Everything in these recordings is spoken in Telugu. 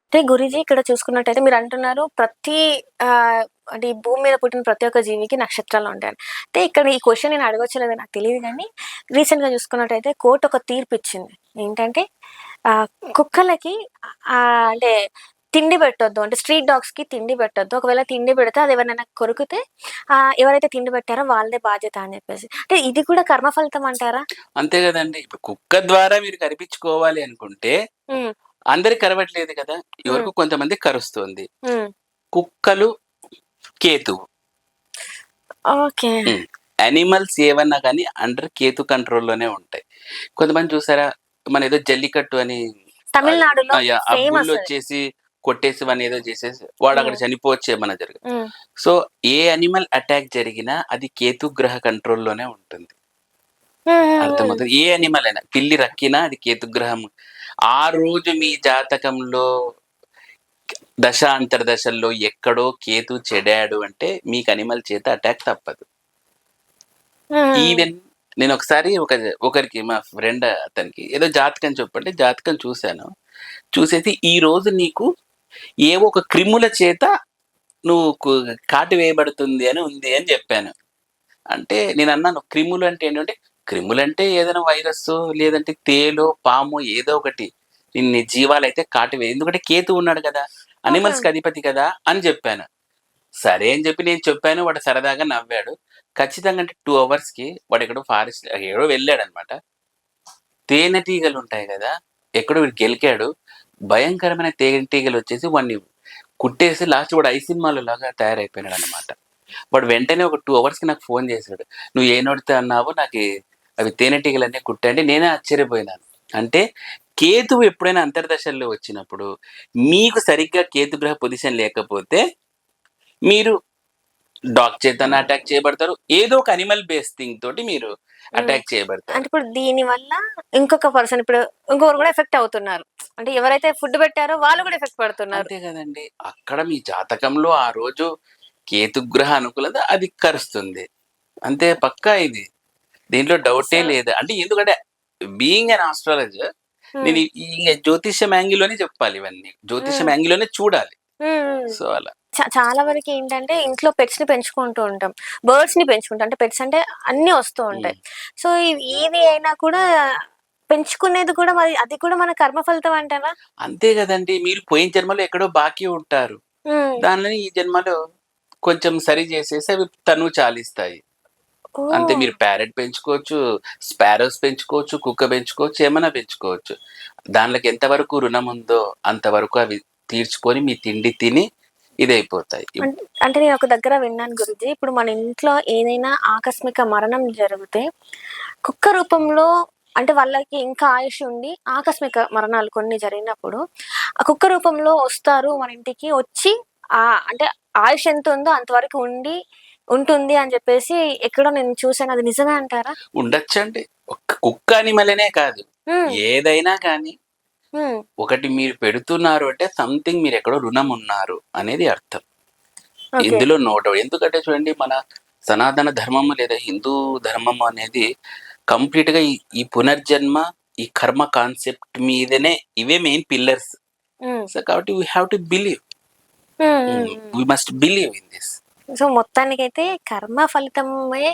అంటే గురూజీ ఇక్కడ చూసుకున్నట్టయితే మీరంటున్నారు ప్రతి అంటే ఈ భూమి మీద పుట్టిన ప్రతి ఒక్క జీవికి నక్షత్రాలుంటాయని. అయితే ఇక్కడ ఈ క్వెషన్ నేను అడగొచ్చో లేదో నాకు తెలీదు గానీ, రీసెంట్‌గా చూసుకున్నట్టయితే కోర్ట్ ఒక తీర్పిచ్చింది. ఏంటంటే ఆహ్, కుక్కలకి అంటే తిండి పెట్టొద్దు. అంటే స్ట్రీట్ డాగ్స్‌కి తిండి పెట్టొద్దు. ఒకవేళ తిండి పెడితే అది ఎవరినైనా కొరికితే ఎవరైతే తిండి పెట్టారో వాళ్ళదే బాధ్యత అని జెప్పేసి. అంటే ఇది కూడా కర్మ ఫలితం అంటారా? అంతే గదండీ! ఇప్పుడు కుక్క ద్వారా మీరు కరిపించుకోవాలి అనుకుంటే, హ్మ్. అందరికి కరవట్లేదు కదా! హ్మ్. ఎవరికో కొంతమందికి కరుస్తుంది. హ్మ్. కుక్కలు, కేతువు. ఓకే. హ్మ్. యానిమల్స్ ఏవన్నా గాని అండర్ కేతు కంట్రోల్‌లోనే ఉంటాయి. కొంతమంది చూసారా? మనేదో జల్లికట్టు అని తమిళనాడులో యాహ్! ఆ ఫేమస్ అది. బుల్లొచ్చేసి కొట్టేసి వాడినేదో చేసేసి వాడక్కడ హ్మ్. చనిపోవచ్చు ఏమన్నా జరగదు. హ్మ్. సో, ఏ యానిమల్ అటాక్ జరిగినా అది కేతు గ్రహ కంట్రోల్‌లోనే ఉంటుంది. హ్మ్. హ్మ్. హ్మ్. అర్థమవుతది. ఏ యానిమల్ అయినా పిల్లి రక్కినా అది కేతుగ్రహం. ఆ రోజు మీ జాతకంలో దశ, అంతర్దశల్లో ఎక్కడో కేతు చెడాడు అంటే మీకు యానిమల్ చేత అటాక్ తప్పదు. హ్మ్. ఈవెన్ నేనొకసారి ఒకరికి మా ఫ్రెండ్ అతనికి ఏదో జాతకం చెప్పంటే జాతకం చూసాను. చూసేసి ఈరోజు నీకు ఏవో ఒక క్రిముల చేత నువ్వు కాటు వేయబడుతుంది అని ఉంది అని జెప్పాను. అంటే నేనన్నాను క్రిములంటే ఏంటంటే, క్రిములంటే ఏదైనా వైరస్సో, లేదంటే తేలో, పామో ఏదో ఒకటి. ఇన్ని జీవాలైతే ఎందుకంటే కేతువు ఉన్నాడు గదా! ఓకే. అనిమల్స్‌కి అధిపతి కదా! అని జెప్పాను. సరే అని జెప్పి నేను చెప్పాను. వాడు సరదాగా నవ్వాడు. ఖచ్చితంగా అంటే 2 అవర్స్‌కి వాడెక్కడో ఫారెస్ట్ ఎక్కడో వెళ్ళాడనమాట. తేనెటీగలుంటాయి గదా! ఎక్కడో వీడు గెలికాడు. భయంకరమైన తేనెటీగలొచ్చేసి వాడిని కుట్టేసి లాస్ట్ వాడు 'ఐ' సినిమాలో లాగా తయారైపోయినాడనమాట. వాడు వెంటనే ఒక 2 అవర్స్‌కి నాకు ఫోను చేసాడు. "నువ్వు ఏ నోటితో అన్నావో అవి తేనెటీగలన్నీ కుట్టాయి" అంటే నేనే ఆశ్చర్యపోయినాను. అంటే కేతువు ఎప్పుడైనా అంతర్దశల్లో వచ్చినప్పుడు మీకు సరిగ్గా కేతుగ్రహ పొజిషన్ లేకపోతే మీరు డాగ్ చేతన అటాక్ చేయబడతారు. ఏదో ఒక అనిమల్ బేస్ థింగ్ తోటి మీరు హ్మ్. అటాక్ అంటే చేయబడతారు. ఇప్పుడు దీని వల్ల ఇంకొక పర్సన్ ఇప్పుడు ఇంకొకరు గూడా ఎఫెక్ట్ అవుతున్నారు. అంటే ఎవరైతే ఫుడ్ పెట్టారో వాళ్ళు గూడా ఎఫెక్ట్ పడుతున్నారు. అంతే గదండీ! అక్కడ మీ జాతకంలో ఆ రోజు కేతుగ్రహ అనుకూలత అది కరుస్తుంది. అంతే పక్కా ఇది. దీంట్లో డౌటే సో లేదు. అంటే ఎందుకంటే బీయింగ్ ఎన్ ఆస్ట్రాలజర్ హ్మ్. నేను జ్యోతిష్యం యాంగిల్‌లోనే చెప్పాలి ఇవన్నీ. జ్యోతిష్యం హ్మ్. యాంగిల్‌లోనే చూడాలి. హ్మ్. హ్మ్. సో, అలా. చాలా వరకేంటంటే ఇంట్లో పెట్స్‌ని పెంచుకుంటూ ఉంటాం. బర్డ్స్‌ని పెంచుకుంటాం. అంటే పెట్స్ అంటే అన్నీ వస్తూ హ్మ్. ఉంటాయి. సో, ఏది అయినా కూడా పెంచుకునేది కూడా మరి అది కూడా మన కర్మ ఫలితం అంటారా? అంతే గదండీ! మీరు పోయిన జన్మలో ఎక్కడో బాకీ ఉంటారు. హ్మ్. దానిని ఈ జన్మలో కొంచెం సరి జేసేసి అవి తనువు చాలిస్తాయి. అంతే ఓహ్! మీరు ప్యారట్ పెంచుకోవచ్చు, స్పారోస్ పెంచుకోవచ్చు, కుక్క పెంచుకోవచ్చు, ఏమన్నా పెంచుకోవచ్చు. దానిలోకి ఎంతవరకు రుణముందో అంతవరకు అవి తీర్చుకొని మీ తిండి తిని ఇదైపోతాయి. అంటే నేను ఒక దగ్గర విన్నాను గురూజీ. ఇప్పుడు మన ఇంట్లో ఏదైనా ఆకస్మిక మరణం జరిగితే, కుక్క రూపంలో అంటే వాళ్ళకి ఇంకా ఆయుష్ ఉండి, ఆకస్మిక మరణాలు కొన్ని జరిగినప్పుడు, ఆ కుక్క రూపంలో వస్తారు మన ఇంటికి. వచ్చి అంటే ఆయుష్ ఎంతుందో అంతవరకు ఉంటుంది అని జెప్పేసి ఎక్కడో నేను చూసాను. అది నిజమే అంటారా? ఉండొచ్చండి. కుక్క అనిమలనే కాదు. హ్మ్. ఏదైనా కానీ హ్మ్. ఒకటి మీరు పెడుతున్నారు అంటే సంథింగ్ మీరెక్కడో రుణమున్నారు అనేది అర్థం. ఓకే. ఇందులో నో డౌట్. ఎందుకంటే చూడండి మన సనాతన ధర్మము లేదా హిందూ ధర్మం అనేది కంప్లీట్‌గా ఈ పునర్జన్మ, ఈ కర్మ కాన్సెప్ట్ మీదనే ఇవే మెయిన్ పిల్లర్స్. హ్మ్. సో, కాబట్టి we have to believe. Hmm. Hmm. Hmm. We must believe in this. So, మొత్తానికైతే కర్మ ఫలితమే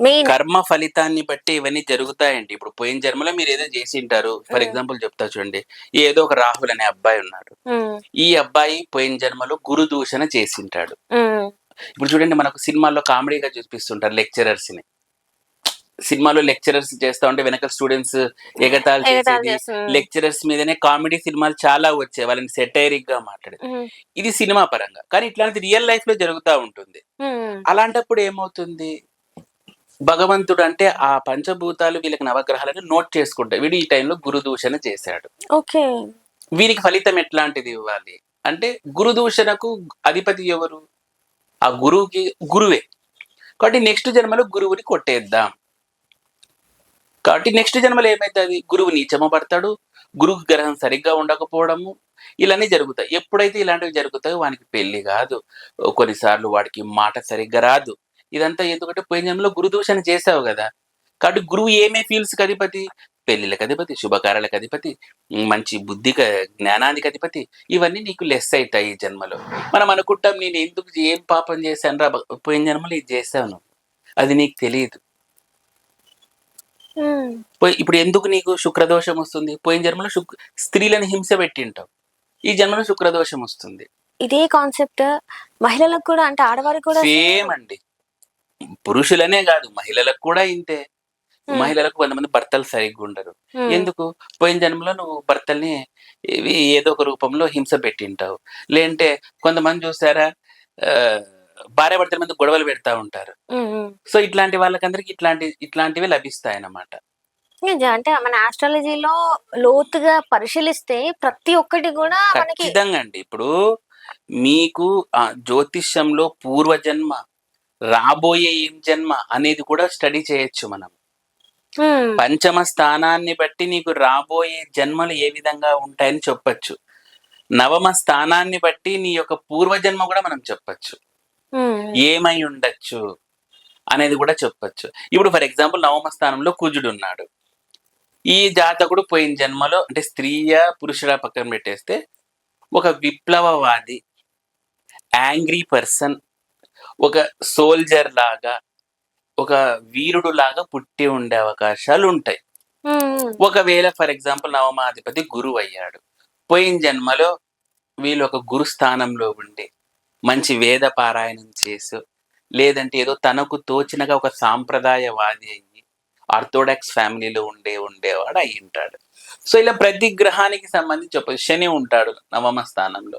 మెయిన్. కర్మ ఫలితాన్ని బట్టి ఇవన్నీ జరుగుతాయండి. ఇప్పుడు పోయిన జన్మలో మీరేదో జేసింటారు. ఫర్ హ్మ్. ఎగ్జాంపుల్ చెప్తా చూడండి. ఏదో ఒక రాహుల్ అనే అబ్బాయి ఉన్నాడు. హ్మ్. ఈ అబ్బాయి పోయిన జన్మలో గురు దూషణ చేసుంటాడు. హ్మ్. ఇప్పుడు చూడండి మనకు సినిమాల్లో కామెడీగా చూపిస్తుంటారు లెక్చరర్స్‌ని. సినిమాలో లెక్చరర్స్ చేస్తా ఉంటే వెనకాల స్టూడెంట్స్ ఎగతాళి ఎగతాళి చేసేది. చేస్తుంది. లెక్చరర్స్ మీదనే కామెడీ సినిమాలు చాలా వచ్చాయి. వాళ్ళని సెటైరిక్‌గా మాట్లాడేది. హ్మ్. ఇది సినిమా పరంగా. కానీ ఇట్లాంటిది రియల్ లైఫ్‌లో జరుగుతా ఉంటుంది. హ్మ్. అలాంటప్పుడు ఏమవుతుంది? భగవంతుడు అంటే ఆ పంచభూతాలు వీళ్ళకి నవగ్రహాలని నోట్ చేసుకుంటాయి. వీడు ఈ టైంలో గురు దూషణ చేశాడు. ఓకే. వీరికి ఫలితం ఎట్లాంటిది ఇవ్వాలి? అంటే గురు దూషణకు అధిపతి ఎవరు? ఆ గురువుకి గురువే. కాబట్టి నెక్స్ట్ జన్మలో గురువుని కొట్టేద్దాం. కాబట్టి నెక్స్ట్ జన్మలో ఏమైతది? గురువు నీచమ పడతాడు. గురువు గ్రహం సరిగ్గా ఉండకపోవడము, ఇలాన్నీ జరుగుతాయి. ఎప్పుడైతే ఇలాంటివి జరుగుతాయో వానికి పెళ్లి గాదు. కొన్నిసార్లు వాడికి మాట సరిగ్గా రాదు. ఇదంతా ఎందుకంటే పోయిన జన్మలో గురు దూషణ చేశావు గదా! కాబట్టి గురువు ఏమే ఫీల్డ్స్‌కి అధిపతి? పెళ్లిళ్ళకి అధిపతి, శుభకార్యాలకు అధిపతి, మంచి జ్ఞానానికి అధిపతి. ఇవన్నీ నీకు లెస్ అవుతాయి ఈ జన్మలో. మనం అనుకుంటాం నేను ఎందుకు ఏం పాపం చేశాను రా, పోయిన జన్మలో ఇది చేశాను, అది నీకు తెలియదు. ఇప్పుడు ఎందుకు నీకు శుక్రదోషం వస్తుంది? పోయిన జన్మలో స్త్రీలను హింస పెట్టింటావు, ఈ జన్మలో శుక్రదోషం వస్తుంది. ఇదే కాన్సెప్ట్ మహిళలకు కూడా, అంటే ఆడవారికి కూడా సేమ్ అండి. పురుషులనే కాదు, మహిళలకు కూడా ఇంతే. మహిళలకు కొంతమంది భర్తలు సరిగ్గా ఉండరు. ఎందుకు? పోయిన జన్మలో నువ్వు భర్తల్ని ఏదో ఒక రూపంలో హింస పెట్టింటావు. లేదంటే కొంతమంది చూసారా, భార్య భర్తల మీద గొడవలు పెడతా ఉంటారు. సో ఇట్లాంటి వాళ్ళకందరికి ఇట్లాంటివి లభిస్తాయి అన్నమాట. అంటే మన ఆస్ట్రాలజీలో లోతుగా పరిశీలిస్తే ప్రతి ఒక్కటి కూడా మనకి ఖచ్చితంగా అండి. ఇప్పుడు మీకు జ్యోతిష్యంలో పూర్వజన్మ, రాబోయే ఏం జన్మ అనేది కూడా స్టడీ చేయొచ్చు మనం. పంచమ స్థానాన్ని బట్టి నీకు రాబోయే జన్మలు ఏ విధంగా ఉంటాయని చెప్పొచ్చు. నవమ స్థానాన్ని బట్టి నీ యొక్క పూర్వజన్మ కూడా మనం చెప్పొచ్చు, ఏమై ఉండొచ్చు అనేది కూడా చెప్పొచ్చు. ఇప్పుడు ఫర్ ఎగ్జాంపుల్ నవమ స్థానంలో కుజుడు ఉన్నాడు. ఈ జాతకుడు పోయిన జన్మలో, అంటే స్త్రీయా పురుషుడా పక్కన పెట్టేస్తే, ఒక విప్లవవాది, యాంగ్రీ పర్సన్, ఒక సోల్జర్ లాగా, ఒక వీరుడు లాగా పుట్టి ఉండే అవకాశాలు ఉంటాయి. ఒకవేళ ఫర్ ఎగ్జాంపుల్ నవమాధిపతి గురువు అయ్యాడు, పోయిన జన్మలో వీళ్ళు ఒక గురు స్థానంలో ఉండి మంచి వేద పారాయణం చేసు, లేదంటే ఏదో తనకు తోచినగా ఒక సాంప్రదాయవాది అయ్యి ఆర్థోడాక్స్ ఫ్యామిలీలో ఉండేవాడు అయి ఉంటాడు. సో ఇలా ప్రతి గ్రహానికి సంబంధించి చెప్పచ్చు. శని ఉంటాడు నవమ స్థానంలో,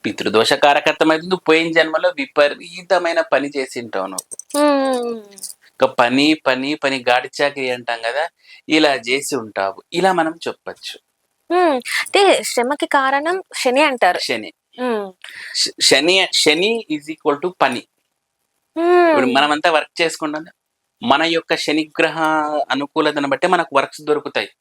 పితృదోష కారకత్వం అయితే నువ్వు పోయిన జన్మలో విపరీతమైన పని చేసి ఉంటావు నువ్వు. ఇంకా పని పని పని గాడి చాకరీ అంటాం కదా, ఇలా చేసి ఉంటావు. ఇలా మనం చెప్పచ్చు. అంటే శ్రమకి కారణం శని అంటారు. శని ఈజ్ ఈక్వల్ టు పని. ఇప్పుడు మనమంతా వర్క్ చేసుకుంటాం, మన యొక్క శనిగ్రహ అనుకూలతను బట్టి మనకు వర్క్స్ దొరుకుతాయి.